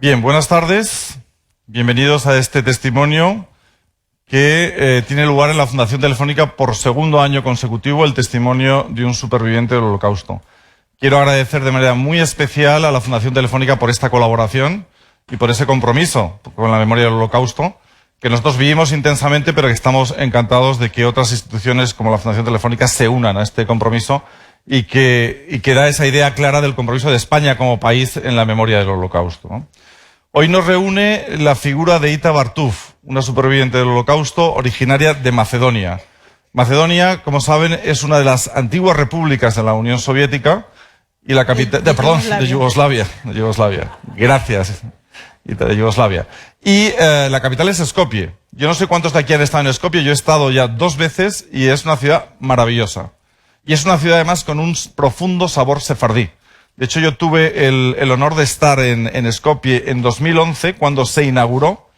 Bien, buenas tardes. Bienvenidos a este testimonio que tiene lugar en la Fundación Telefónica por segundo año consecutivo, el testimonio de un superviviente del Holocausto. Quiero agradecer de manera muy especial a la Fundación Telefónica por esta colaboración y por ese compromiso con la memoria del Holocausto, que nosotros vivimos intensamente, pero que estamos encantados de que otras instituciones como la Fundación Telefónica se unan a este compromiso y que da esa idea clara del compromiso de España como país en la memoria del Holocausto, ¿no? Hoy nos reúne la figura de Ita Bartuf, una superviviente del Holocausto originaria de Macedonia. Macedonia, como saben, es una de las antiguas repúblicas de la Unión Soviética y la capital, de Yugoslavia. Gracias, Ita, de Yugoslavia. Y la capital es Skopje. Yo no sé cuántos de aquí han estado en Skopje, yo he estado ya 2 veces y es una ciudad maravillosa. Y es una ciudad además con un profundo sabor sefardí. De hecho, yo tuve el honor de estar en Skopje en 2011, cuando se inauguró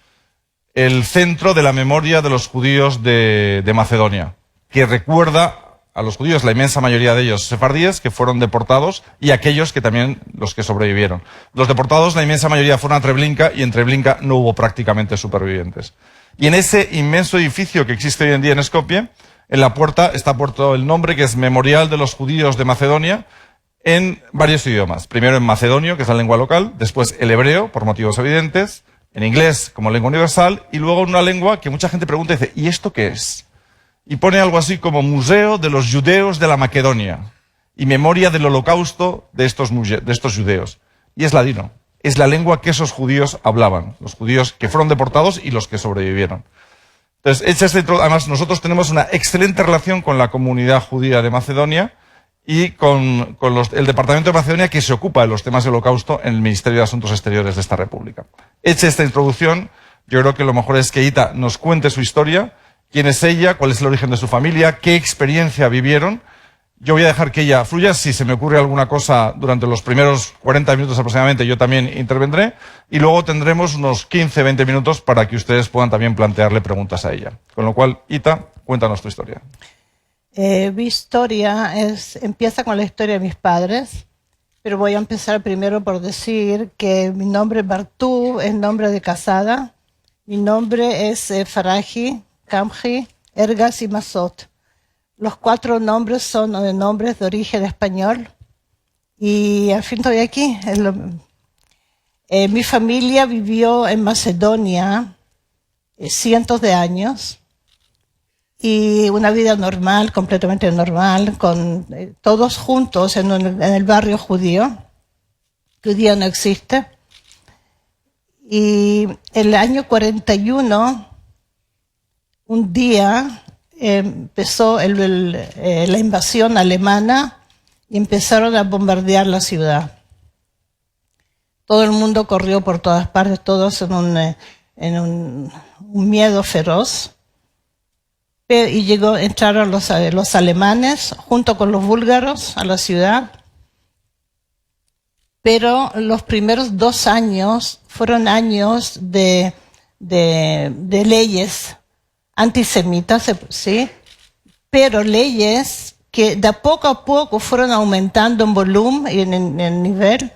el Centro de la Memoria de los Judíos de Macedonia, que recuerda a los judíos, la inmensa mayoría de ellos sefardíes, que fueron deportados, y aquellos que también, los que sobrevivieron. Los deportados, la inmensa mayoría fueron a Treblinka, y en Treblinka no hubo prácticamente supervivientes. Y en ese inmenso edificio que existe hoy en día en Skopje, en la puerta está puesto el nombre, que es Memorial de los Judíos de Macedonia, en varios idiomas. Primero en macedonio, que es la lengua local, después el hebreo, por motivos evidentes, en inglés como lengua universal, y luego una lengua que mucha gente pregunta y dice, ¿y esto qué es? Y pone algo así como Museo de los Judeos de la Macedonia y Memoria del Holocausto de estos judeos. Y es ladino. Es la lengua que esos judíos hablaban, los judíos que fueron deportados y los que sobrevivieron. Entonces, además, nosotros tenemos una excelente relación con la comunidad judía de Macedonia y con el Departamento de Macedonia, que se ocupa de los temas del Holocausto en el Ministerio de Asuntos Exteriores de esta República. Hecha esta introducción, yo creo que lo mejor es que Ita nos cuente su historia, quién es ella, cuál es el origen de su familia, qué experiencia vivieron. Yo voy a dejar que ella fluya. Si se me ocurre alguna cosa durante los primeros 40 minutos aproximadamente, yo también intervendré. Y luego tendremos unos 15-20 minutos para que ustedes puedan también plantearle preguntas a ella. Con lo cual, Ita, cuéntanos tu historia. Mi historia empieza con la historia de mis padres, pero voy a empezar primero por decir que mi nombre Bartuf es nombre de casada. Mi nombre es Faraji, Kamji, Ergas y Masot. Los 4 nombres son nombres de origen español y al fin estoy aquí. Mi familia vivió en Macedonia cientos de años. Y una vida normal, completamente normal, con todos juntos en el barrio judío, que hoy día no existe. Y en el año 41, un día, empezó la invasión alemana y empezaron a bombardear la ciudad. Todo el mundo corrió por todas partes, todos en un miedo feroz. Y entraron los alemanes junto con los búlgaros a la ciudad. Pero los primeros 2 años fueron años de leyes antisemitas, ¿sí? Pero leyes que de poco a poco fueron aumentando en volumen y en nivel,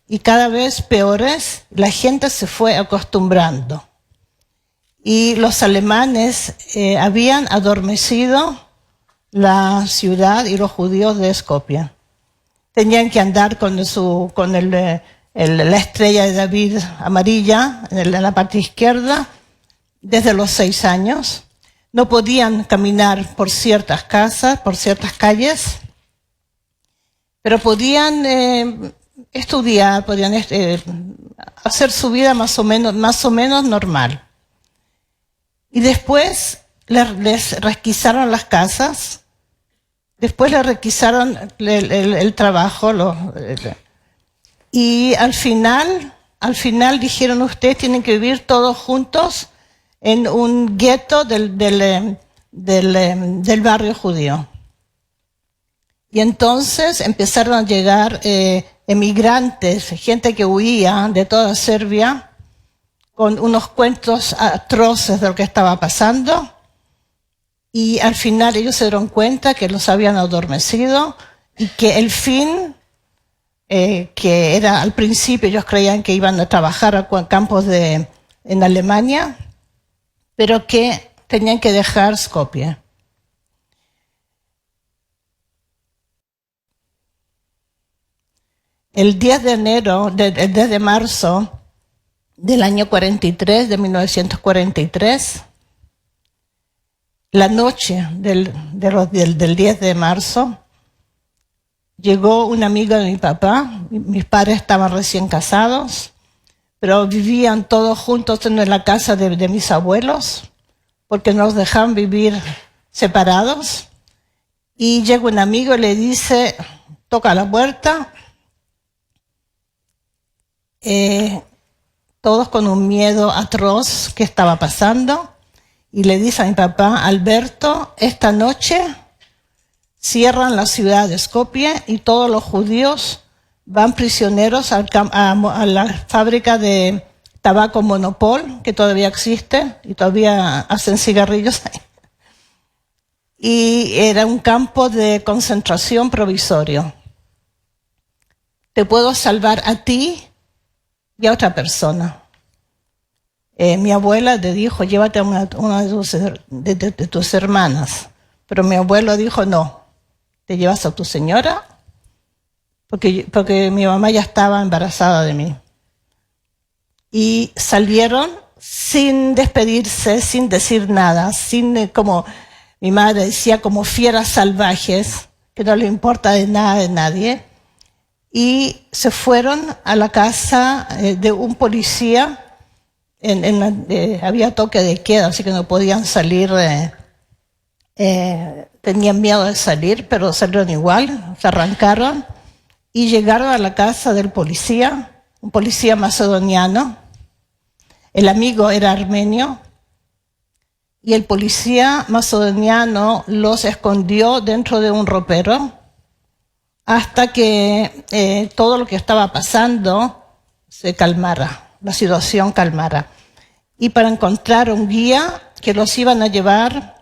y cada vez peores. La gente se fue acostumbrando. Y los alemanes habían adormecido la ciudad y los judíos de Skopje. Tenían que andar con la estrella de David amarilla en la parte izquierda desde los 6 años. No podían caminar por ciertas casas, por ciertas calles, pero podían estudiar, podían hacer su vida más o menos normal. Y después les requisaron las casas, después les requisaron el trabajo, y al final dijeron, ustedes tienen que vivir todos juntos en un gueto del barrio judío. Y entonces empezaron a llegar emigrantes, gente que huía de toda Serbia, con unos cuentos atroces de lo que estaba pasando, y al final ellos se dieron cuenta que los habían adormecido y que el fin que era al principio ellos creían que iban a trabajar a campos en Alemania, pero que tenían que dejar Skopje. El 10 de marzo del año 43, de 1943, la noche del 10 de marzo, llegó un amigo de mi papá. Mis padres estaban recién casados, pero vivían todos juntos en la casa de mis abuelos, porque nos dejaban vivir separados. Y llega un amigo y le dice, toca la puerta, todos con un miedo atroz que estaba pasando, y le dice a mi papá, Alberto, esta noche cierran la ciudad de Skopje y todos los judíos van prisioneros a la fábrica de tabaco Monopol, que todavía existe y todavía hacen cigarrillos ahí. Y era un campo de concentración provisorio. Te puedo salvar a ti y a otra persona. Mi abuela le dijo, llévate a una de tus hermanas. Pero mi abuelo dijo, no, te llevas a tu señora, porque mi mamá ya estaba embarazada de mí. Y salieron sin despedirse, sin decir nada, como mi madre decía, como fieras salvajes, que no le importa de nada de nadie. Y se fueron a la casa de un policía. Había toque de queda, así que no podían salir, tenían miedo de salir, pero salieron igual, se arrancaron y llegaron a la casa del policía, un policía macedoniano. El amigo era armenio y el policía macedoniano los escondió dentro de un ropero hasta que todo lo que estaba pasando se calmara, la situación calmara. Y para encontrar un guía que los iban a llevar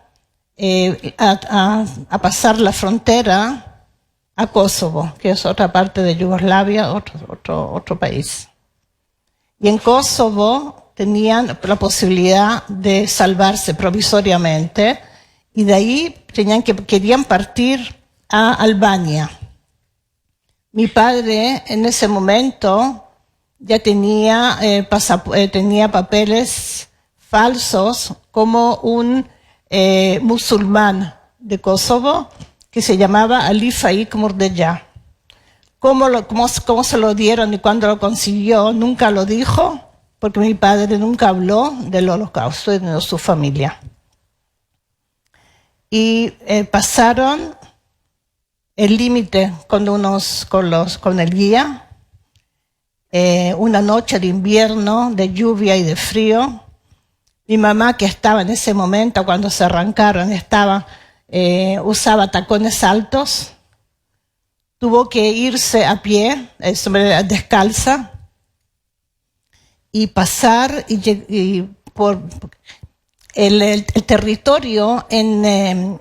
a pasar la frontera a Kosovo, que es otra parte de Yugoslavia, otro país. Y en Kosovo tenían la posibilidad de salvarse provisoriamente, y de ahí querían partir a Albania. Mi padre en ese momento ya tenía papeles falsos como un musulmán de Kosovo que se llamaba Ali Faik Murdeja. ¿Cómo se lo dieron y cuándo lo consiguió? Nunca lo dijo, porque mi padre nunca habló del Holocausto y de su familia. Y pasaron el límite con el guía. Una noche de invierno, de lluvia y de frío. Mi mamá, que estaba en ese momento, cuando se arrancaron, usaba tacones altos, tuvo que irse a pie, descalza, y pasar por el territorio en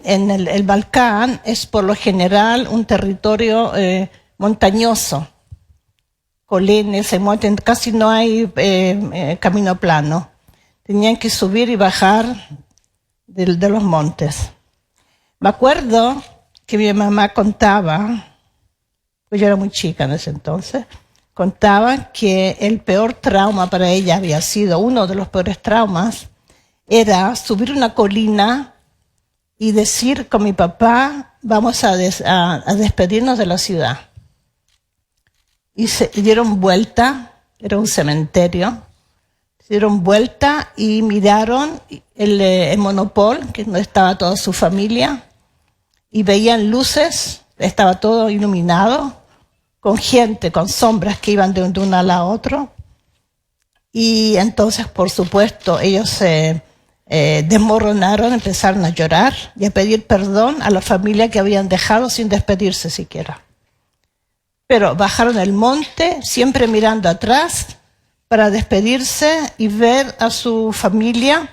el Balcán es por lo general un territorio montañoso. Colinas, se mueven, casi no hay camino plano. Tenían que subir y bajar de los montes. Me acuerdo que mi mamá contaba, pues yo era muy chica en ese entonces, contaba que el peor trauma para ella había sido, uno de los peores traumas, era subir una colina y decir con mi papá, vamos a despedirnos de la ciudad. Y se dieron vuelta, era un cementerio, se dieron vuelta y miraron el Monopol, que donde estaba toda su familia, y veían luces, estaba todo iluminado, con gente, con sombras que iban de un lado a otro. Y entonces, por supuesto, ellos se desmoronaron, empezaron a llorar y a pedir perdón a la familia que habían dejado sin despedirse siquiera. Pero bajaron el monte, siempre mirando atrás, para despedirse y ver a su familia,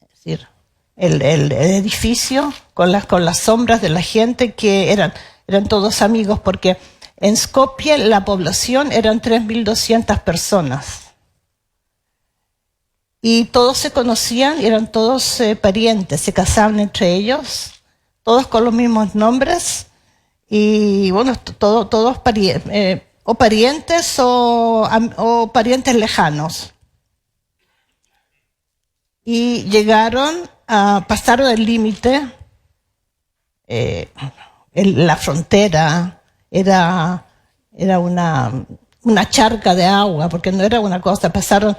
es decir, el edificio con las sombras de la gente que eran todos amigos, porque En Skopje la población eran 3.200 personas. Y todos se conocían, eran todos parientes, se casaban entre ellos, todos con los mismos nombres. Y bueno, todos o parientes o parientes lejanos. Y pasaron el límite, la frontera era una charca de agua, porque no era una cosa, pasaron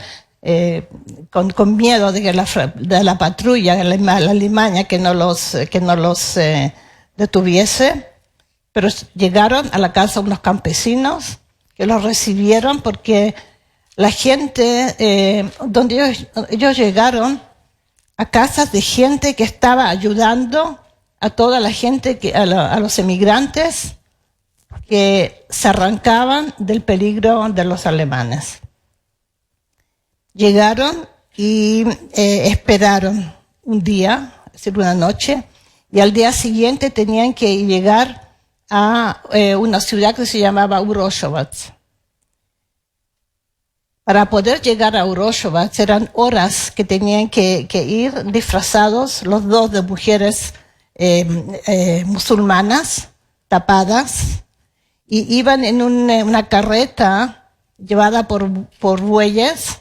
con miedo de que la patrulla, la Alemania, que no los detuviese, pero llegaron a la casa de unos campesinos que los recibieron porque la gente, donde ellos llegaron a casas de gente que estaba ayudando a toda la gente, a los emigrantes que se arrancaban del peligro de los alemanes. Llegaron y esperaron un día, es decir, una noche, y al día siguiente tenían que llegar a una ciudad que se llamaba Urošovac. Para poder llegar a Urošovac eran horas que tenían que ir disfrazados, los dos de mujeres musulmanas, tapadas, y iban en una carreta llevada por bueyes,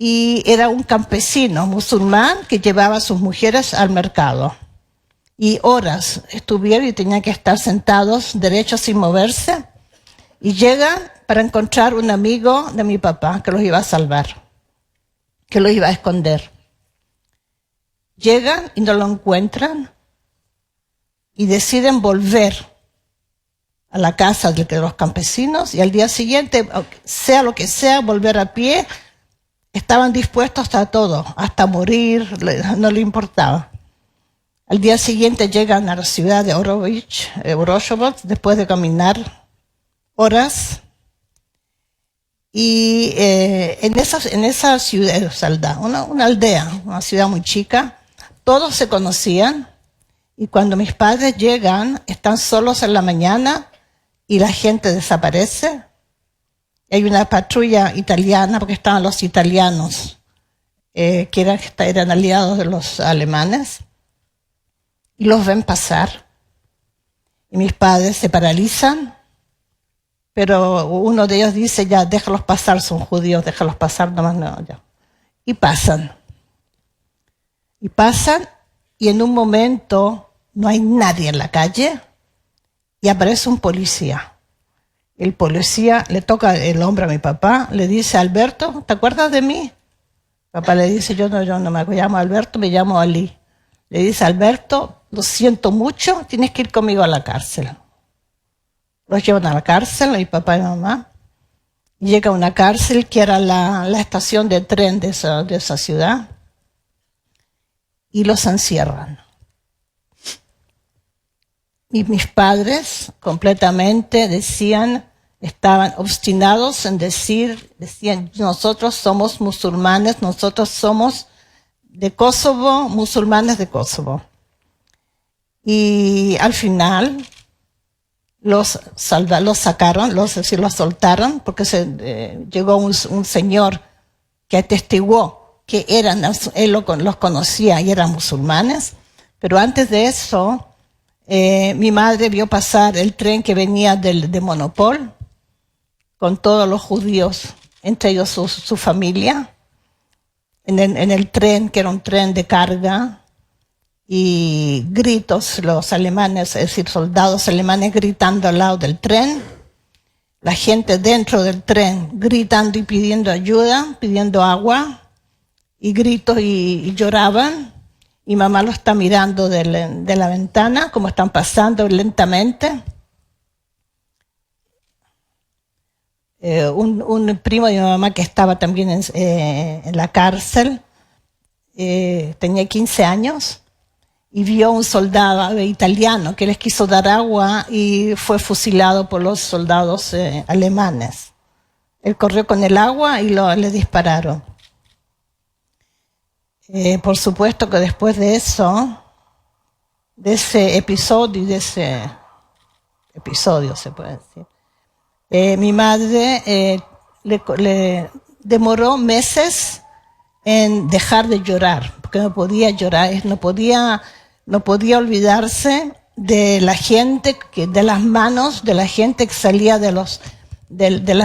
y era un campesino musulmán que llevaba a sus mujeres al mercado. Y horas estuvieron y tenían que estar sentados derechos sin moverse, y llegan para encontrar un amigo de mi papá que los iba a salvar, que los iba a esconder. Llegan y no lo encuentran y deciden volver a la casa de los campesinos, y al día siguiente, sea lo que sea, volver a pie. Estaban dispuestos a todo, hasta morir, no le importaba. Al día siguiente llegan a la ciudad de Urošovac, después de caminar horas. Y en esa ciudad, una aldea, una ciudad muy chica, todos se conocían. Y cuando mis padres llegan, están solos en la mañana y la gente desaparece. Hay una patrulla italiana, porque estaban los italianos, que eran aliados de los alemanes, y los ven pasar. Y mis padres se paralizan, pero uno de ellos dice, ya, déjalos pasar, son judíos, déjalos pasar, nomás no, ya. Y pasan. Y en un momento no hay nadie en la calle, y aparece un policía. El policía le toca el hombro a mi papá, le dice, Alberto, ¿te acuerdas de mí? Papá le dice, yo no me llamo Alberto, me llamo Ali. Le dice, Alberto, lo siento mucho, tienes que ir conmigo a la cárcel. Los llevan a la cárcel, mi papá y mamá. Llega a una cárcel que era la estación de tren de esa ciudad, y los encierran. Y mis padres completamente estaban obstinados en decían, nosotros somos musulmanes, nosotros somos de Kosovo, musulmanes de Kosovo. Y al final los sacaron, los soltaron, porque llegó un señor que atestiguó que él los conocía y eran musulmanes. Pero antes de eso, mi madre vio pasar el tren que venía de Monopol, con todos los judíos, entre ellos su familia, en el tren, que era un tren de carga, y gritos, los alemanes, es decir, soldados alemanes gritando al lado del tren, la gente dentro del tren gritando y pidiendo ayuda, pidiendo agua, y gritos y lloraban. Y mamá lo está mirando de la ventana, como están pasando lentamente. Un primo de mi mamá que estaba también en la cárcel, tenía 15 años, y vio un soldado italiano que les quiso dar agua y fue fusilado por los soldados alemanes. Él corrió con el agua y le dispararon. Por supuesto que después de eso, de ese episodio y de ese episodio, se puede decir. Mi madre le demoró meses en dejar de llorar, porque no podía llorar, no podía olvidarse de la gente, de las manos de la gente que salía de las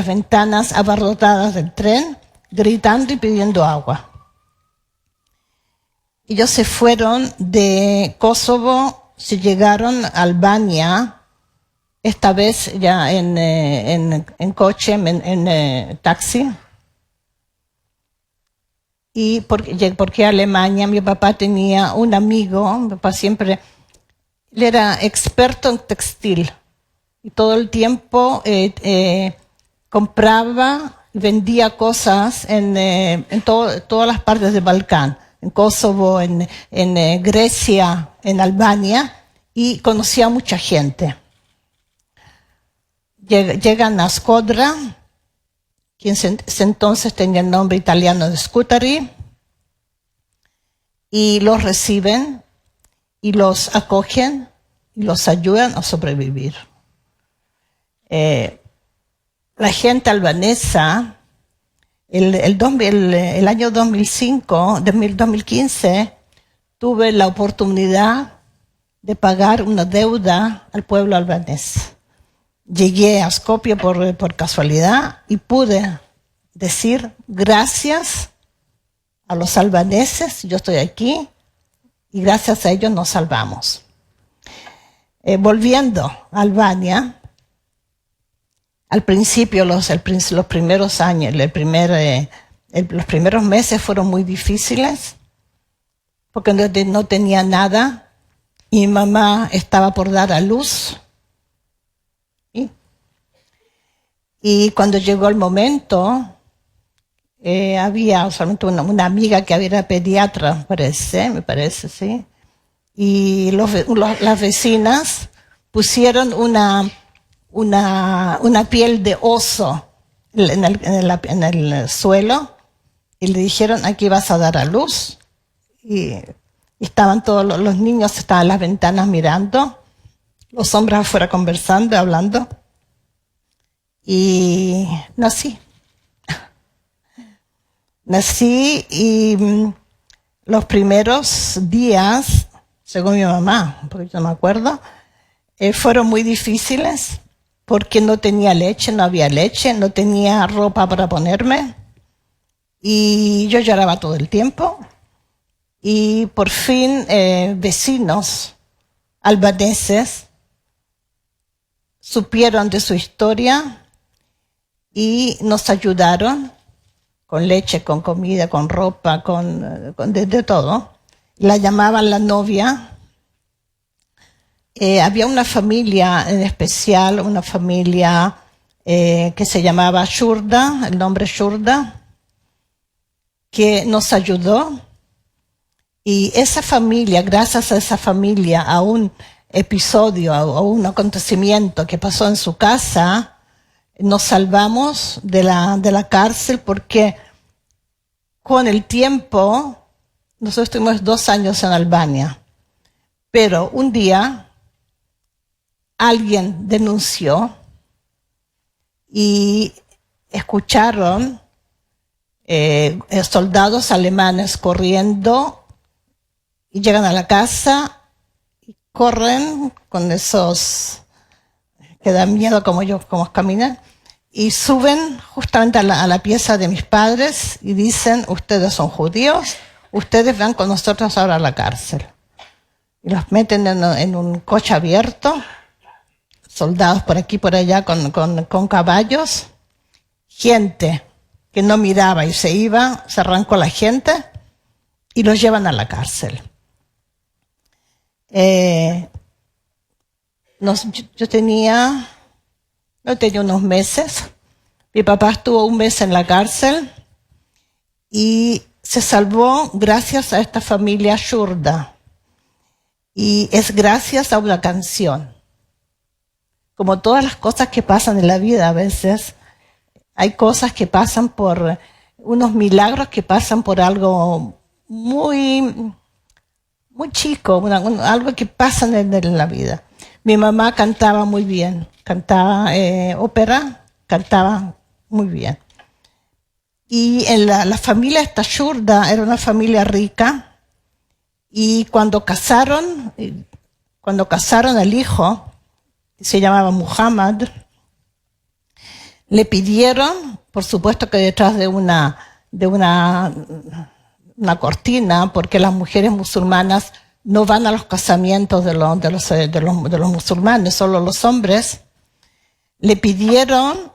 ventanas abarrotadas del tren, gritando y pidiendo agua. Ellos se fueron de Kosovo, se llegaron a Albania, esta vez ya en coche, en taxi. Y porque Alemania, mi papá tenía un amigo, mi papá siempre, él era experto en textil. Y todo el tiempo compraba y vendía cosas en todas las partes del Balcán. En Kosovo, en Grecia, en Albania, y conocía a mucha gente. Llegan a Skodra, que ese entonces tenía el nombre italiano de Scutari, y los reciben, y los acogen, y los ayudan a sobrevivir. La gente albanesa, el año 2015, tuve la oportunidad de pagar una deuda al pueblo albanés. Llegué a Skopje por casualidad y pude decir gracias a los albaneses, yo estoy aquí, y gracias a ellos nos salvamos. Volviendo a Albania, al principio, los primeros años, los primeros meses fueron muy difíciles, porque no tenía nada, y mi mamá estaba por dar a luz. Y cuando llegó el momento, había solamente una amiga que era pediatra, me parece, sí. Y las vecinas pusieron una piel de oso en el suelo y le dijeron, aquí vas a dar a luz. Y estaban todos los niños, estaban en las ventanas mirando, los hombres afuera conversando, hablando. Y nací y los primeros días, según mi mamá, porque yo no me acuerdo, fueron muy difíciles porque no tenía leche, no había leche, no tenía ropa para ponerme y yo lloraba todo el tiempo. Y por fin vecinos albaneses supieron de su historia y nos ayudaron con leche, con comida, con ropa, de todo. La llamaban la novia. Había una familia en especial, una familia que se llamaba Shurda, el nombre Shurda, que nos ayudó. Y esa familia, gracias a esa familia, a un episodio, a un acontecimiento que pasó en su casa, nos salvamos de la cárcel, porque con el tiempo, nosotros estuvimos 2 años en Albania, pero un día alguien denunció y escucharon soldados alemanes corriendo y llegan a la casa y corren con esos que dan miedo como caminan, y suben justamente a la pieza de mis padres y dicen, ustedes son judíos, ustedes van con nosotros ahora a la cárcel. Y los meten en un coche abierto, soldados por aquí por allá con caballos, gente que no miraba y se iba, se arrancó la gente y los llevan a la cárcel. Yo tenía unos meses. Mi papá estuvo 1 mes en la cárcel y se salvó gracias a esta familia Shurda. Y es gracias a una canción. Como todas las cosas que pasan en la vida, a veces hay cosas que pasan por unos milagros, que pasan por algo muy chico, algo que pasa en la vida. Mi mamá cantaba muy bien, cantaba ópera, cantaba muy bien. Y en la familia esta Shurda era una familia rica, y cuando casaron al hijo, se llamaba Muhammad, le pidieron, por supuesto que detrás de una cortina, porque las mujeres musulmanas no van a los casamientos de los musulmanes, solo los hombres, le pidieron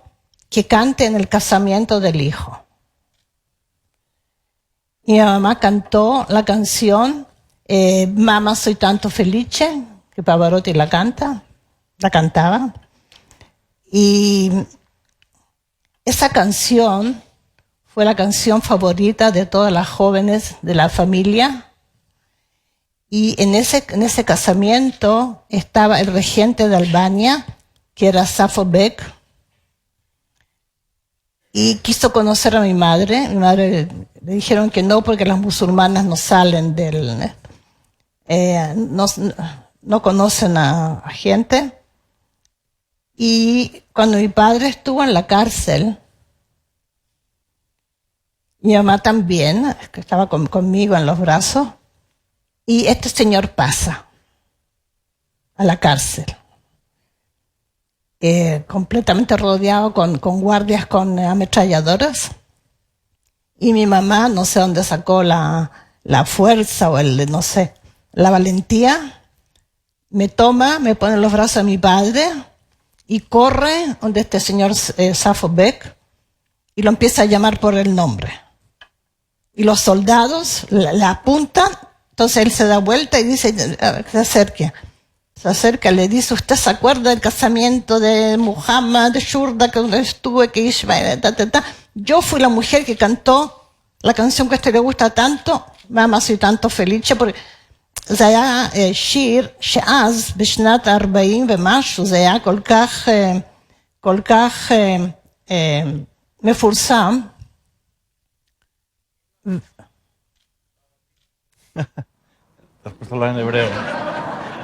que cante en el casamiento del hijo. Y mi mamá cantó la canción Mamma soy tanto felice, que Pavarotti la cantaba. Y esa canción fue la canción favorita de todas las jóvenes de la familia. Y en ese casamiento estaba el regente de Albania, que era Safo Bek, y quiso conocer a mi madre. Mi madre le dijeron que no, porque las musulmanas no salen no conocen a gente. Y cuando mi padre estuvo en la cárcel, mi mamá también, que estaba conmigo en los brazos, y este señor pasa a la cárcel, completamente rodeado con guardias con ametralladoras. Y mi mamá, no sé dónde sacó la fuerza o la valentía, me toma, me pone en los brazos de mi padre y corre donde este señor Safo Bek y lo empieza a llamar por el nombre. Y los soldados la apuntan. Entonces él se da vuelta y dice, se acerca, le dice, ¿usted se acuerda del casamiento de Muhammad, de Shurda, que estuve, que Ismael, Yo fui la mujer que cantó la canción que a usted le gusta tanto, Mamá soy tanto felice, porque זה היה שיר שאז, בשנת 40 ומשהו, זה היה כל כך מפורסם. Te has puesto hablar en hebreo.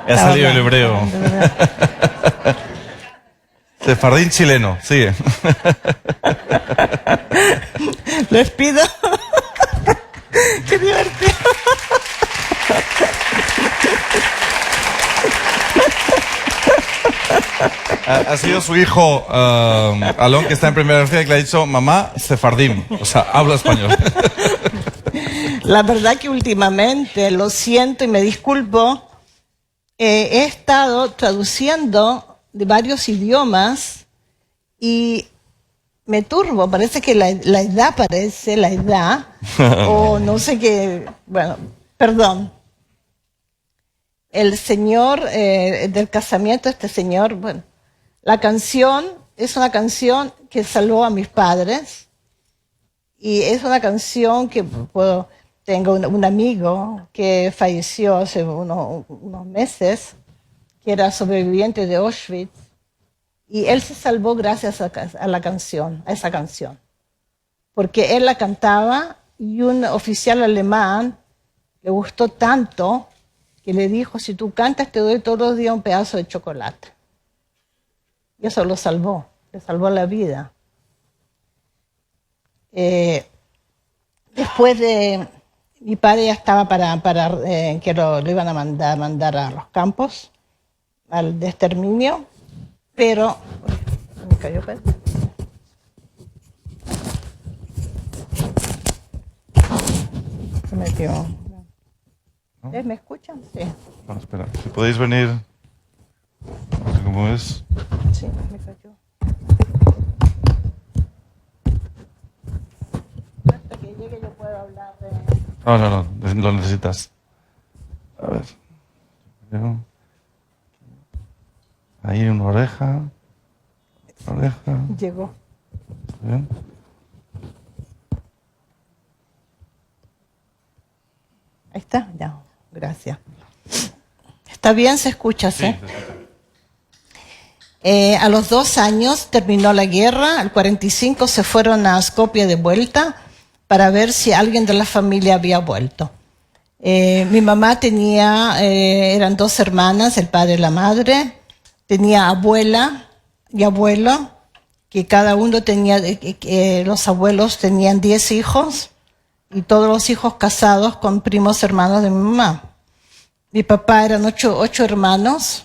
Ha salido el hebreo. Sefardín chileno, sigue. Les pido. Qué divertido. Ha sido su hijo, Alon, que está en primera fila, que le ha dicho, mamá, sefardín. O sea, habla español. La verdad que últimamente, lo siento y me disculpo, he estado traduciendo de varios idiomas y me turbo, parece que la edad, o no sé qué, bueno, perdón. El señor del casamiento, este señor, bueno, la canción es una canción que salvó a mis padres y es una canción que tengo un amigo que falleció hace unos meses, que era sobreviviente de Auschwitz, y él se salvó gracias a la canción, a esa canción, porque él la cantaba y un oficial alemán le gustó tanto que le dijo, si tú cantas te doy todos los días un pedazo de chocolate. Y eso lo salvó, le salvó la vida. Después de... Mi padre ya estaba que lo iban a mandar a los campos, al exterminio, pero... Me cayó, Pedro. Se metió... ¿Me escuchan? Sí. No, espera, si podéis venir, no sé cómo es. Sí, me cayó. Hasta que llegue yo puedo hablar de... No, lo necesitas. A ver. Ahí una oreja. Llegó. Bien. Ahí está, ya. Gracias. ¿Está bien? ¿Se escucha? ¿Sí? A los 2 años terminó la guerra, al 45 se fueron a Skopje de vuelta para ver si alguien de la familia había vuelto. Mi mamá eran 2 hermanas, el padre y la madre, tenía abuela y abuelo, que cada uno tenía, los abuelos tenían 10 hijos, y todos los hijos casados con primos hermanos de mi mamá. Mi papá eran ocho hermanos,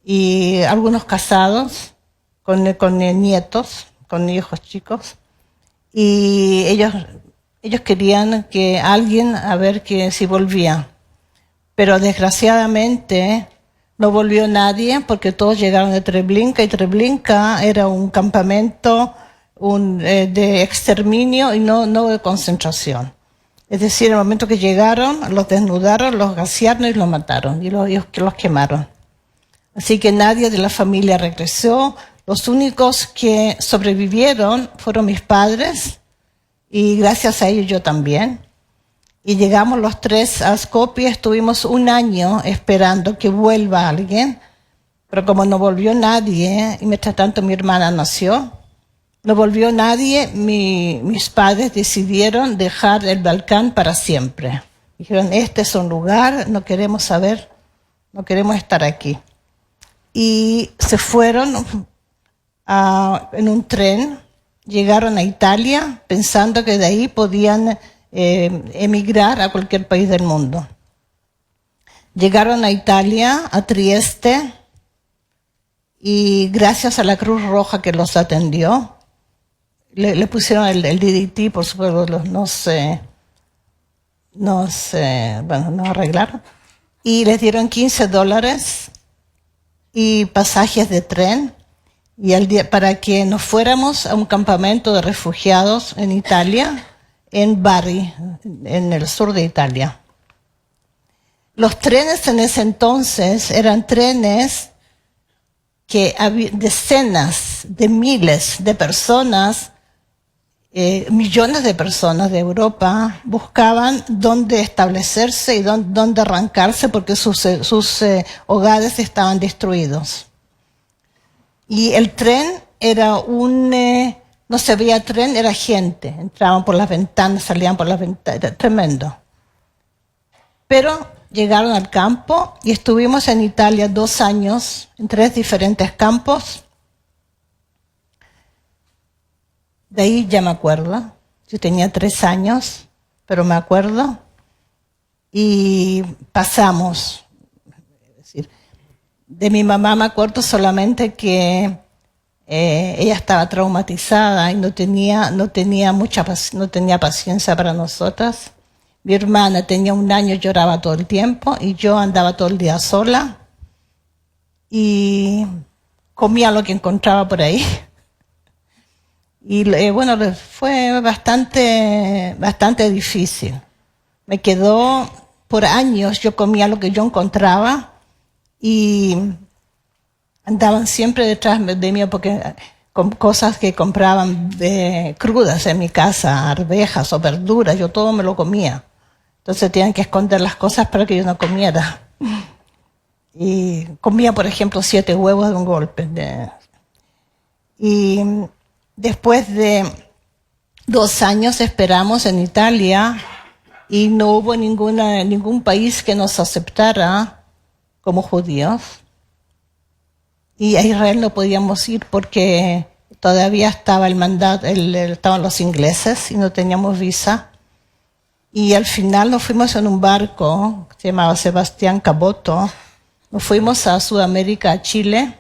y algunos casados, con nietos, con hijos chicos, y ellos querían que alguien, a ver que si volvía. Pero desgraciadamente no volvió nadie, porque todos llegaron de Treblinka, y Treblinka era un campamento de exterminio y no de concentración. Es decir, en el momento que llegaron, los desnudaron, los gasearon y los mataron, y los quemaron. Así que nadie de la familia regresó. Los únicos que sobrevivieron fueron mis padres, y gracias a ellos yo también. Y llegamos los tres a Skopje, estuvimos un año esperando que vuelva alguien, pero como no volvió nadie, y mientras tanto mi hermana nació, no volvió nadie, mis padres decidieron dejar el Balcán para siempre. Dijeron, este es un lugar, no queremos saber, no queremos estar aquí. Y se fueron en un tren, llegaron a Italia pensando que de ahí podían emigrar a cualquier país del mundo. Llegaron a Italia, a Trieste, y gracias a la Cruz Roja que los atendió, le pusieron el DDT, por supuesto, nos arreglaron, y les dieron $15 y pasajes de tren, y para que nos fuéramos a un campamento de refugiados en Italia, en Bari, en el sur de Italia. Los trenes en ese entonces eran trenes que decenas de miles de personas, millones de personas de Europa buscaban dónde establecerse y dónde arrancarse, porque sus hogares estaban destruidos. Y el tren era no se veía tren, era gente. Entraban por las ventanas, salían por las ventanas, era tremendo. Pero llegaron al campo y estuvimos en Italia 2 años, en 3 diferentes campos. De ahí ya me acuerdo. Yo tenía 3 años, pero me acuerdo. Y pasamos. Es decir, de mi mamá me acuerdo solamente que ella estaba traumatizada y no tenía paciencia para nosotras. Mi hermana tenía 1 año, lloraba todo el tiempo, y yo andaba todo el día sola y comía lo que encontraba por ahí. Y fue bastante difícil. Me quedó por años, yo comía lo que yo encontraba, y andaban siempre detrás de mí porque con cosas que compraban crudas en mi casa, arvejas o verduras, yo todo me lo comía. Entonces tenían que esconder las cosas para que yo no comiera. Y comía, por ejemplo, 7 huevos de un golpe. Y después de 2 años esperamos en Italia, y no hubo ningún país que nos aceptara como judíos. Y a Israel no podíamos ir porque todavía estaba el mandato, estaban los ingleses y no teníamos visa. Y al final nos fuimos en un barco, se llamaba Sebastián Caboto, nos fuimos a Sudamérica, a Chile,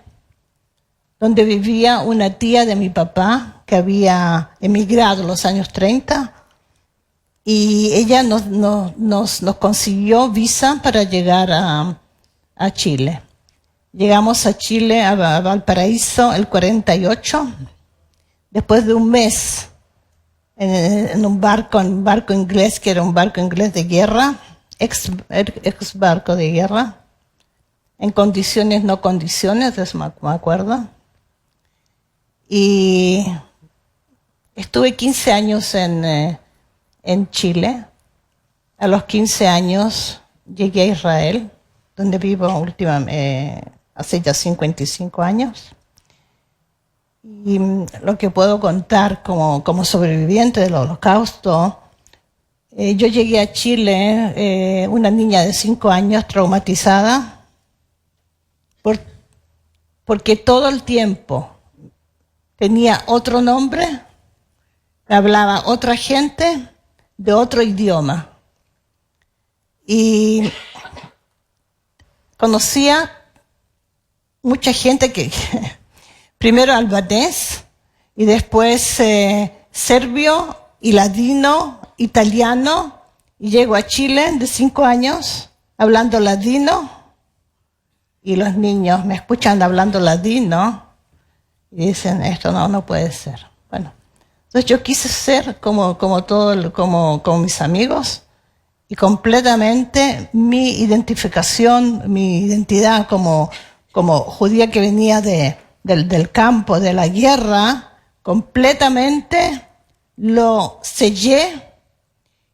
donde vivía una tía de mi papá que había emigrado en los años 30, y ella nos consiguió visa para llegar a Chile. Llegamos a Chile, a Valparaíso, el 48, después de un mes en un barco inglés, que era un barco inglés de guerra, ex barco de guerra, en condiciones, no condiciones, eso me acuerdo. Y estuve 15 años en Chile. A los 15 años llegué a Israel, donde vivo hace ya 55 años. Y lo que puedo contar como sobreviviente del Holocausto, yo llegué a Chile, una niña de 5 años traumatizada por porque todo el tiempo tenía otro nombre, hablaba otra gente de otro idioma. Y conocía mucha gente que primero albanés y después serbio y ladino, italiano, y llego a Chile de 5 años hablando ladino, y los niños me escuchan hablando ladino y dicen, esto no puede ser. Bueno, entonces yo quise ser como mis amigos, y completamente mi identificación, mi identidad como judía que venía del campo, de la guerra, completamente lo sellé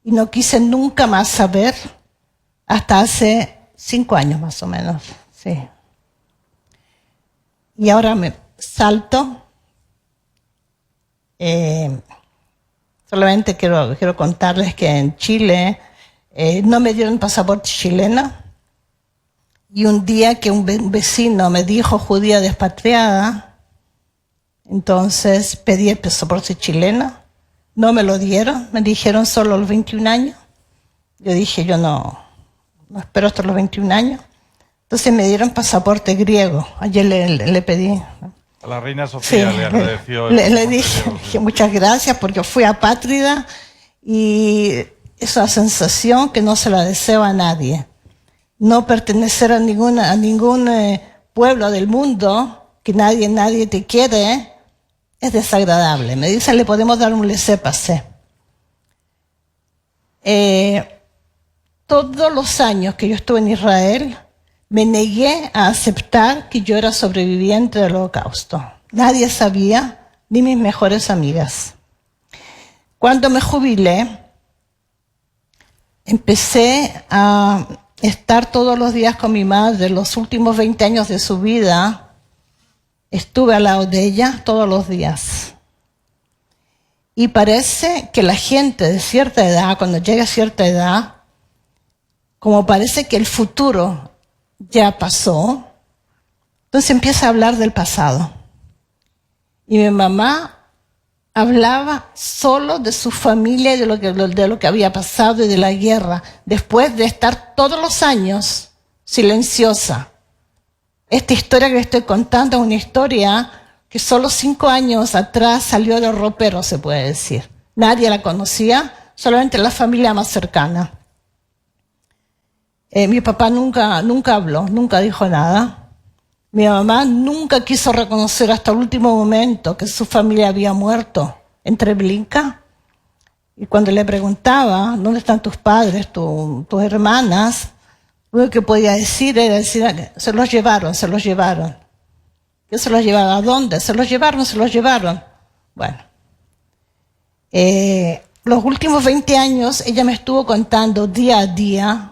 y no quise nunca más saber hasta hace 5 años más o menos. Sí. Y ahora me salto. Solamente quiero contarles que en Chile no me dieron pasaporte chileno, y un día que un vecino me dijo judía despatriada, entonces pedí el pasaporte chileno, no me lo dieron, me dijeron solo los 21 años. Yo dije, yo no espero hasta los 21 años. Entonces me dieron pasaporte griego. Ayer le pedí. A la reina Sofía Sí, le agradeció. Le dije muchas gracias porque fui apátrida, y esa sensación que no se la deseo a nadie. No pertenecer a ningún pueblo del mundo, que nadie te quiere, es desagradable. Me dicen, le podemos dar un laissez-passer. Todos los años que yo estuve en Israel, me negué a aceptar que yo era sobreviviente del Holocausto. Nadie sabía, ni mis mejores amigas. Cuando me jubilé, empecé a estar todos los días con mi madre. Los últimos 20 años de su vida estuve al lado de ella todos los días. Y parece que la gente de cierta edad, cuando llega a cierta edad, como parece que el futuro ya pasó, entonces empieza a hablar del pasado. Y mi mamá hablaba solo de su familia y de lo que había pasado y de la guerra, después de estar todos los años silenciosa. Esta historia que les estoy contando es una historia que solo 5 años atrás salió del ropero, se puede decir. Nadie la conocía, solamente la familia más cercana. Mi papá nunca habló, nunca dijo nada. Mi mamá nunca quiso reconocer hasta el último momento que su familia había muerto en Treblinka. Y cuando le preguntaba, ¿dónde están tus padres, tus hermanas? Lo único que podía decir era decir, se los llevaron. ¿Qué se los llevaron? ¿A dónde? Se los llevaron. Bueno. Los últimos 20 años ella me estuvo contando día a día,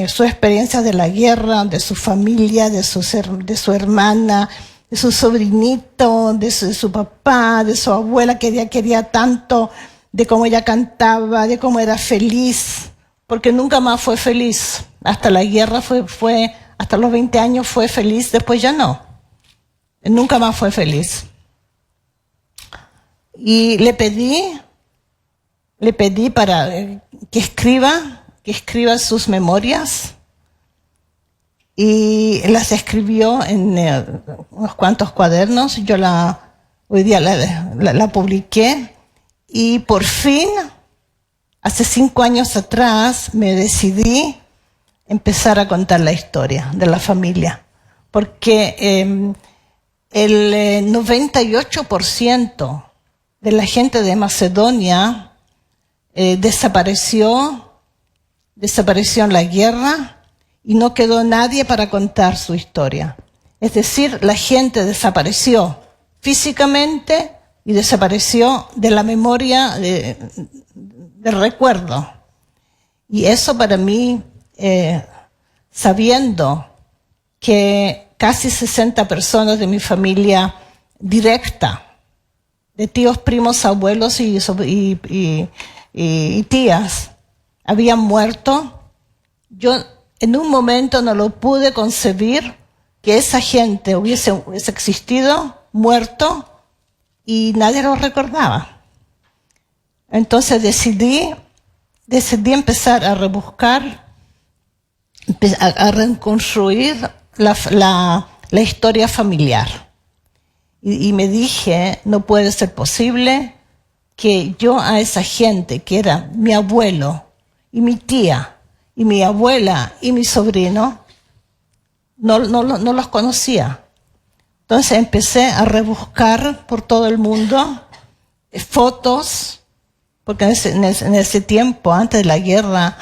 su experiencia de la guerra, de su familia, de su hermana, de su sobrinito, de su papá, de su abuela que ella quería tanto, de cómo ella cantaba, de cómo era feliz, porque nunca más fue feliz. Hasta la guerra fue hasta los 20 años fue feliz, después ya no. Nunca más fue feliz. Y le pedí para que escriba sus memorias, y las escribió en unos cuantos cuadernos. Yo hoy día la publiqué, y por fin, hace 5 años atrás, me decidí empezar a contar la historia de la familia, porque el 98% de la gente de Macedonia desapareció en la guerra, y no quedó nadie para contar su historia. Es decir, la gente desapareció físicamente y desapareció de la memoria, del recuerdo. Y eso para mí, sabiendo que casi 60 personas de mi familia directa, de tíos, primos, abuelos y tías, habían muerto, yo en un momento no lo pude concebir que esa gente hubiese existido, muerto, y nadie lo recordaba. Entonces decidí empezar a rebuscar, a reconstruir la historia familiar. Y me dije, no puede ser posible que yo a esa gente, que era mi abuelo y mi tía, y mi abuela y mi sobrino, no los conocía. Entonces empecé a rebuscar por todo el mundo fotos, porque en ese tiempo, antes de la guerra,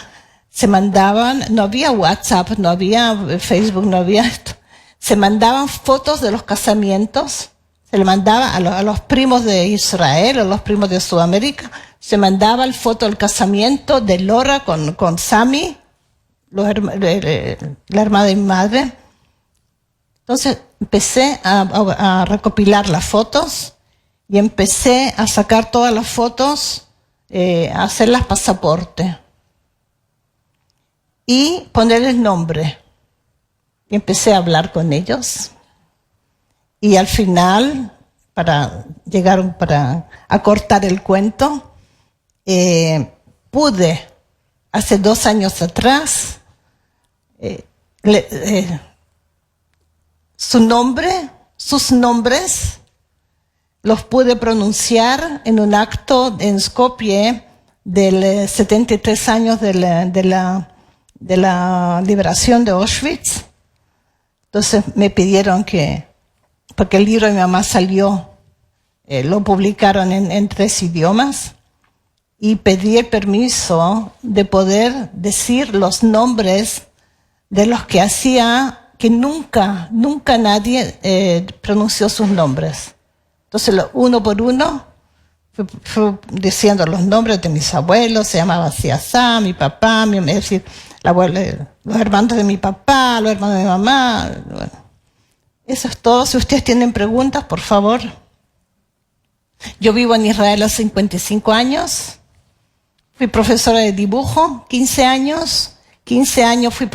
se mandaban, no había WhatsApp, no había Facebook, no había esto. Se mandaban fotos de los casamientos, se le mandaba a los primos de Israel, a los primos de Sudamérica, se mandaba el foto del casamiento de Laura con Sammy, la hermana de mi madre. Entonces empecé a recopilar las fotos y empecé a sacar todas las fotos, a hacerlas pasaporte y ponerles nombre. Y empecé a hablar con ellos. Y al final, para acortar el cuento, pude, hace 2 años atrás, sus nombres, los pude pronunciar en un acto en Skopje del 73 años de la liberación de Auschwitz. Entonces me pidieron porque el libro de mi mamá salió, lo publicaron en 3 idiomas, y pedí el permiso de poder decir los nombres de los que que nunca nadie pronunció sus nombres. Entonces, uno por uno, fui diciendo los nombres de mis abuelos. Se llamaba así asá, mi papá, es decir, los hermanos de mi papá, los hermanos de mi mamá. Bueno, eso es todo. Si ustedes tienen preguntas, por favor. Yo vivo en Israel hace 55 años. Fui profesora de dibujo, 15 años. 15 años fui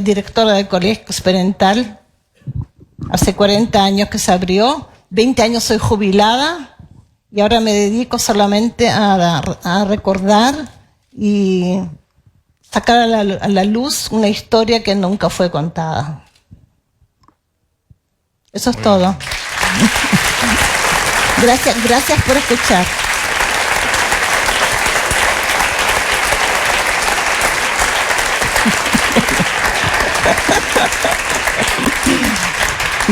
directora del colegio experimental. Hace 40 años que se abrió. 20 años soy jubilada. Y ahora me dedico solamente a recordar y sacar a la luz una historia que nunca fue contada. Eso es todo. Gracias por escuchar.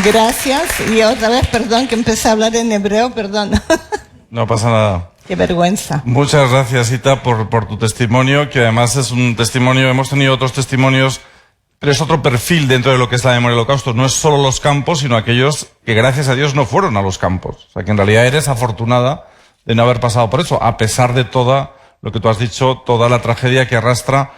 Gracias. Y otra vez, perdón que empecé a hablar en hebreo, perdón. No pasa nada. Qué vergüenza. Muchas gracias, Ita, por tu testimonio, que además es un testimonio, hemos tenido otros testimonios, pero es otro perfil dentro de lo que es la memoria del Holocausto. No es solo los campos, sino aquellos que gracias a Dios no fueron a los campos. O sea, que en realidad eres afortunada de no haber pasado por eso, a pesar de toda, lo que tú has dicho, toda la tragedia que arrastra.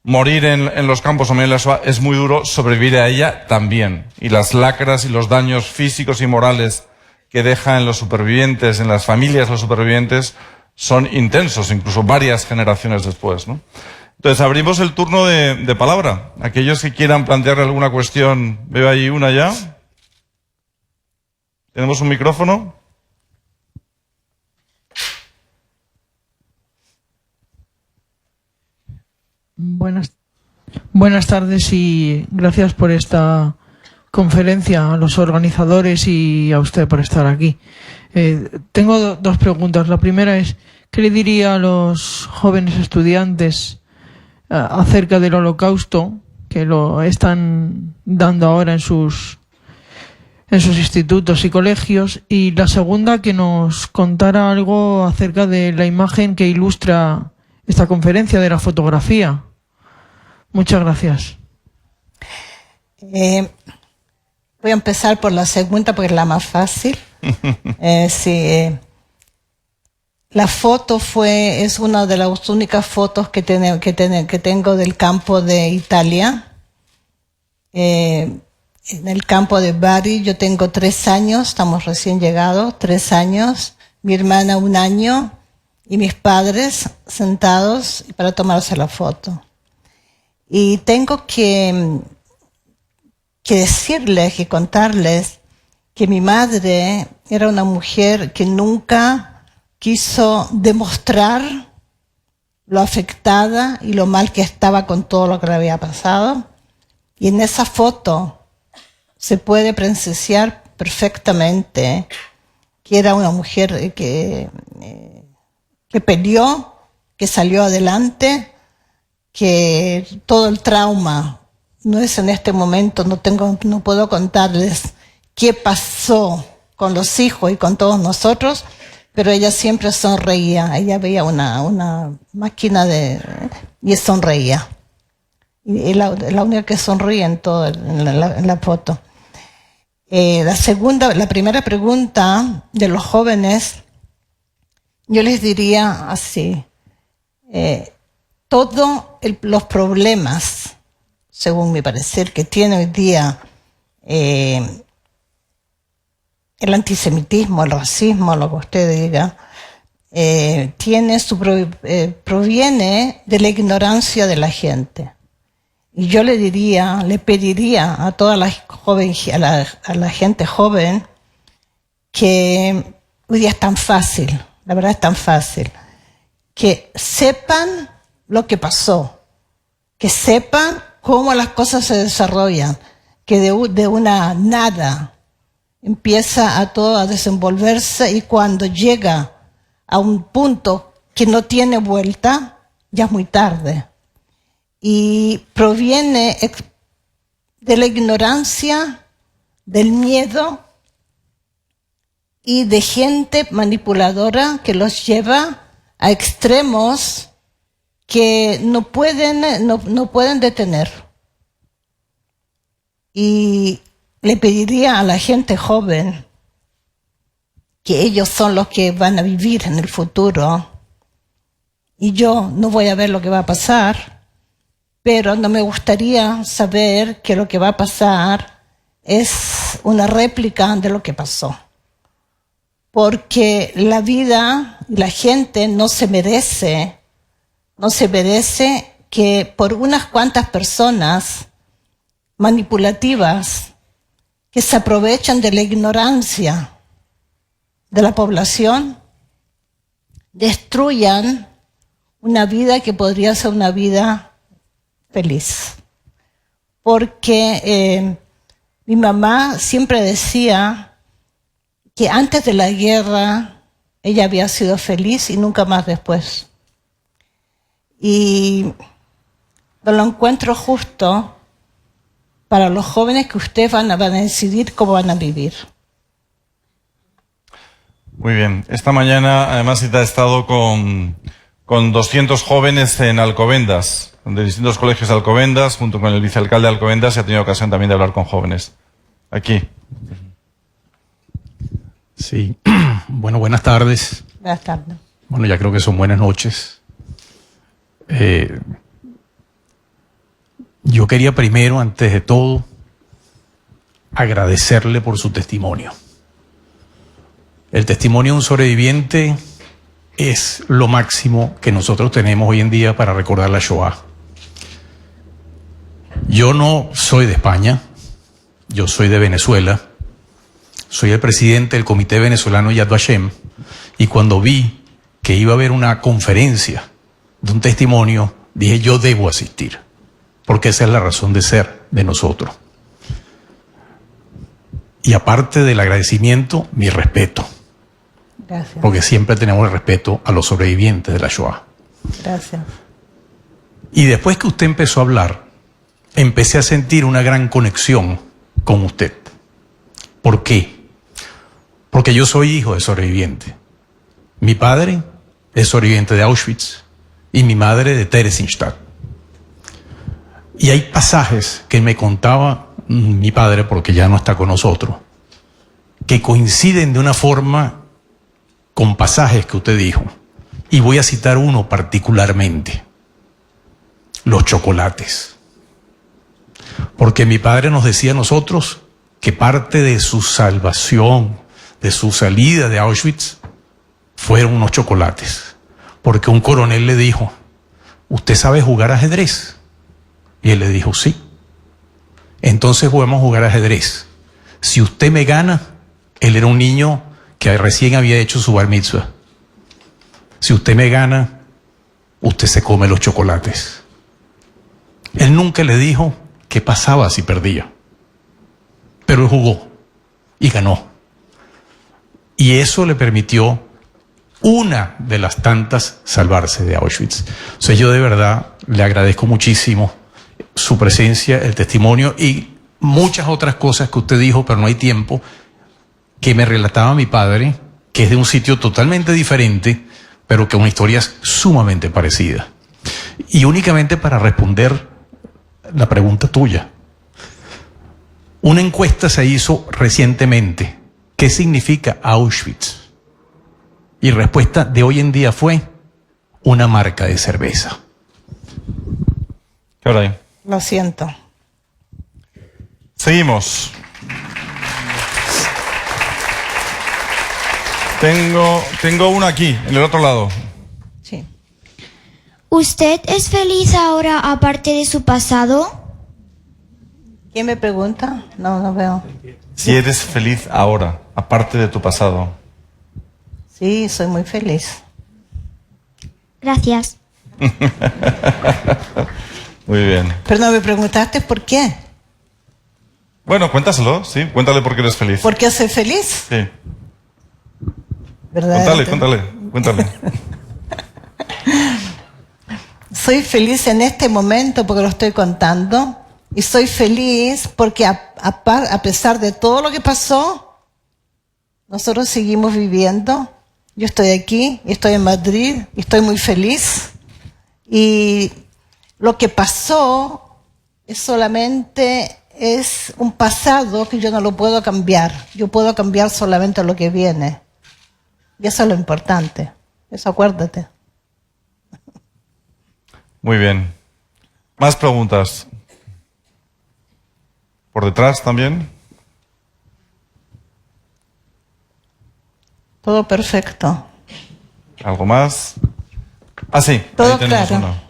Morir en los campos o morir en la Shoah es muy duro, sobrevivir a ella también. Y las lacras y los daños físicos y morales que deja en los supervivientes, en las familias de los supervivientes, son intensos, incluso varias generaciones después, ¿no? Entonces abrimos el turno de palabra. Aquellos que quieran plantearle alguna cuestión, veo ahí una ya. ¿Tenemos un micrófono? Buenas tardes y gracias por esta conferencia, a los organizadores y a usted por estar aquí. Tengo 2 preguntas. La primera es, ¿qué le diría a los jóvenes estudiantes acerca del Holocausto, que lo están dando ahora en sus institutos y colegios? Y la segunda, que nos contara algo acerca de la imagen que ilustra esta conferencia, de la fotografía. Muchas gracias. Voy a empezar por la segunda porque es la más fácil. Sí, la foto es una de las únicas fotos que tengo del campo de Italia. En el campo de Bari yo tengo 3 años, estamos recién llegados, 3 años, mi hermana 1 año y mis padres sentados para tomarse la foto. Y tengo que que decirles, que contarles que mi madre era una mujer que nunca quiso demostrar lo afectada y lo mal que estaba con todo lo que le había pasado. Y en esa foto se puede presenciar perfectamente que era una mujer que peleó, que salió adelante, que todo el trauma no es en este momento, no puedo contarles qué pasó con los hijos y con todos nosotros, pero ella siempre sonreía, ella veía una máquina y sonreía. Y es la única que sonríe en la foto. La primera pregunta de los jóvenes, yo les diría así, todos los problemas, según mi parecer, que tiene hoy día el antisemitismo, el racismo, lo que usted diga, proviene de la ignorancia de la gente. Y yo le pediría a toda la gente joven que hoy día es tan fácil, la verdad es tan fácil, que sepan lo que pasó, que sepan cómo las cosas se desarrollan, que de una nada empieza todo a desenvolverse y cuando llega a un punto que no tiene vuelta, ya es muy tarde. Y proviene de la ignorancia, del miedo y de gente manipuladora que los lleva a extremos que no pueden detener. Y le pediría a la gente joven, que ellos son los que van a vivir en el futuro, y yo no voy a ver lo que va a pasar, pero no me gustaría saber que lo que va a pasar es una réplica de lo que pasó. Porque la vida y la gente no se merece que por unas cuantas personas manipulativas que se aprovechan de la ignorancia de la población destruyan una vida que podría ser una vida feliz. Porque mi mamá siempre decía que antes de la guerra ella había sido feliz y nunca más después. Y no lo encuentro justo para los jóvenes que ustedes van a decidir cómo van a vivir. Muy bien. Esta mañana, además, Ita ha estado con 200 jóvenes en Alcobendas, de distintos colegios de Alcobendas, junto con el vicealcalde de Alcobendas, y ha tenido ocasión también de hablar con jóvenes. Aquí. Sí. Bueno, buenas tardes. Buenas tardes. Bueno, ya creo que son buenas noches. Yo quería primero, antes de todo, agradecerle por su testimonio. El testimonio de un sobreviviente es lo máximo que nosotros tenemos hoy en día para recordar la Shoah. Yo no soy de España, yo soy de Venezuela, soy el presidente del Comité Venezolano Yad Vashem, y cuando vi que iba a haber una conferencia de un testimonio, dije yo debo asistir, porque esa es la razón de ser de nosotros. Y aparte del agradecimiento, mi respeto. Gracias. Porque siempre tenemos el respeto a los sobrevivientes de la Shoah. Gracias. Y después que usted empezó a hablar, empecé a sentir una gran conexión con usted. ¿Por qué? Porque yo soy hijo de sobreviviente. Mi padre es sobreviviente de Auschwitz y mi madre de Theresienstadt. Y hay pasajes que me contaba mi padre, porque ya no está con nosotros, que coinciden de una forma con pasajes que usted dijo. Y voy a citar uno particularmente: los chocolates. Porque mi padre nos decía a nosotros que parte de su salvación, de su salida de Auschwitz, fueron unos chocolates. Porque un coronel le dijo: ¿usted sabe jugar ajedrez? Y él le dijo: sí. entonces podemos jugar ajedrez. Si usted me gana, él era un niño que recién había hecho su bar mitzvah. Si usted me gana, usted se come los chocolates. Él nunca le dijo qué pasaba si perdía. Pero él jugó y ganó. Y eso le permitió, una de las tantas, salvarse de Auschwitz. O sea, yo de verdad le agradezco muchísimo su presencia, el testimonio y muchas otras cosas que usted dijo, pero no hay tiempo, que me relataba mi padre, que es de un sitio totalmente diferente, pero que una historia sumamente parecida. Y únicamente para responder la pregunta tuya. Una encuesta se hizo recientemente. ¿Qué significa Auschwitz? Y respuesta de hoy en día fue una marca de cerveza. ¿Qué hora hay? Lo siento. Seguimos. Tengo una aquí, en el otro lado. Sí. ¿Usted es feliz ahora aparte de su pasado? ¿Quién me pregunta? No veo. Si eres feliz ahora, aparte de tu pasado. Sí, soy muy feliz. Gracias. Muy bien. Pero no me preguntaste por qué. Bueno, cuéntaselo, sí. Cuéntale por qué eres feliz. ¿Por qué soy feliz? Sí. ¿Verdad? Cuéntale. Soy feliz en este momento porque lo estoy contando. Y soy feliz porque a pesar de todo lo que pasó, nosotros seguimos viviendo. Yo estoy aquí, estoy en Madrid, y estoy muy feliz. Y lo que pasó es un pasado que yo no lo puedo cambiar. Yo puedo cambiar solamente lo que viene. Y eso es lo importante. Eso acuérdate. Muy bien. Más preguntas. ¿Por detrás también? Todo perfecto. ¿Algo más? Ah, sí. Todo ahí tenemos claro. uno.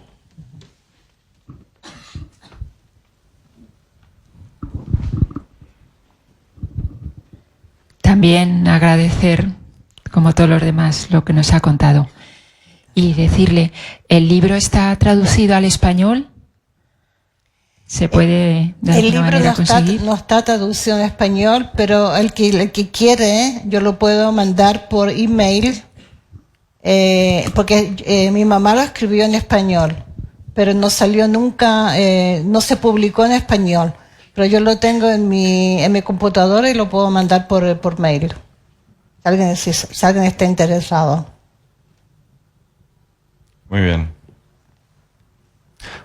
También agradecer, como todos los demás, lo que nos ha contado. Y decirle, ¿el libro está traducido al español? ¿Se puede de El alguna libro manera conseguir? no está traducido en español, pero el que quiere, yo lo puedo mandar por email, porque mi mamá lo escribió en español, pero no salió nunca, no se publicó en español. Pero yo lo tengo en mi computadora y lo puedo mandar por mail. Si alguien está interesado. Muy bien.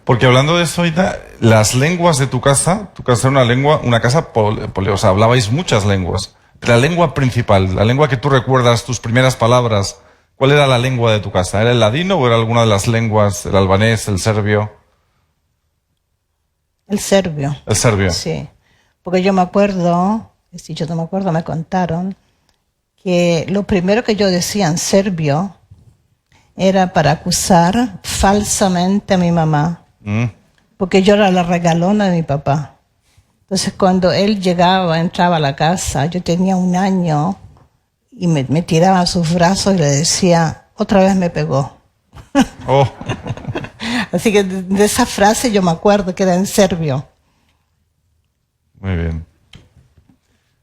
Porque hablando de eso ahorita, las lenguas de tu casa era una casa, o sea, hablabais muchas lenguas. La lengua principal, la lengua que tú recuerdas, tus primeras palabras, ¿cuál era la lengua de tu casa? ¿Era el ladino o era alguna de las lenguas, el albanés, el serbio? El serbio. El serbio. Sí. Porque yo me acuerdo, si yo no me acuerdo, me contaron que lo primero que yo decía en serbio era para acusar falsamente a mi mamá. Porque yo era la regalona de mi papá. Entonces cuando él entraba a la casa, yo tenía 1 año y me tiraba a sus brazos y le decía, otra vez me pegó. Oh. Así que de esa frase yo me acuerdo que era en serbio. Muy bien.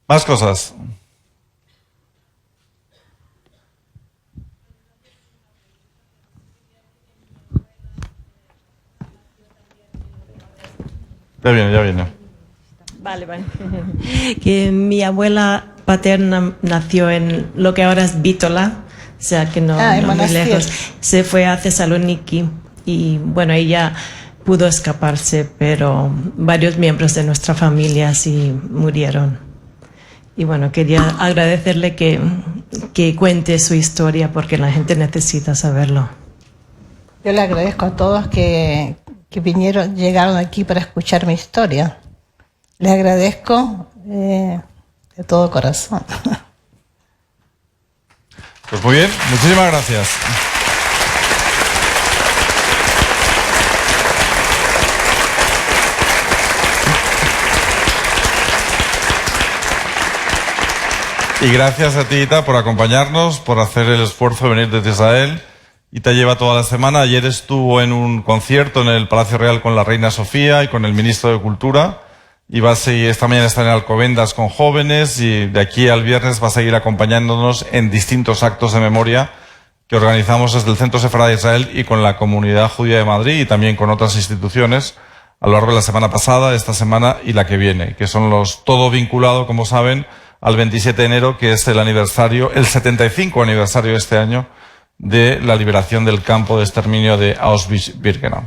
Más cosas. Ya viene. Vale. Que mi abuela paterna nació en lo que ahora es Bitola, o sea que no muy lejos. Se fue a Thessaloniki y bueno, ella pudo escaparse, pero varios miembros de nuestra familia sí murieron. Y bueno, quería agradecerle que cuente su historia porque la gente necesita saberlo. Yo le agradezco a todos que llegaron aquí para escuchar mi historia. Les agradezco de todo corazón. Pues muy bien, muchísimas gracias. Y gracias a ti, Ita, por acompañarnos, por hacer el esfuerzo de venir desde Israel. Ita lleva toda la semana. Ayer estuvo en un concierto en el Palacio Real con la Reina Sofía y con el Ministro de Cultura. Y va a seguir, esta mañana está en Alcobendas con jóvenes y de aquí al viernes va a seguir acompañándonos en distintos actos de memoria que organizamos desde el Centro Sefará de Israel y con la Comunidad Judía de Madrid y también con otras instituciones a lo largo de la semana pasada, esta semana y la que viene, que son todo vinculado, como saben, al 27 de enero, que es el aniversario, el 75 aniversario de este año de la liberación del campo de exterminio de Auschwitz-Birkenau.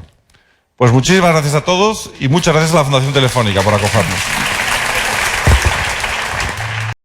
Pues muchísimas gracias a todos y muchas gracias a la Fundación Telefónica por acogernos.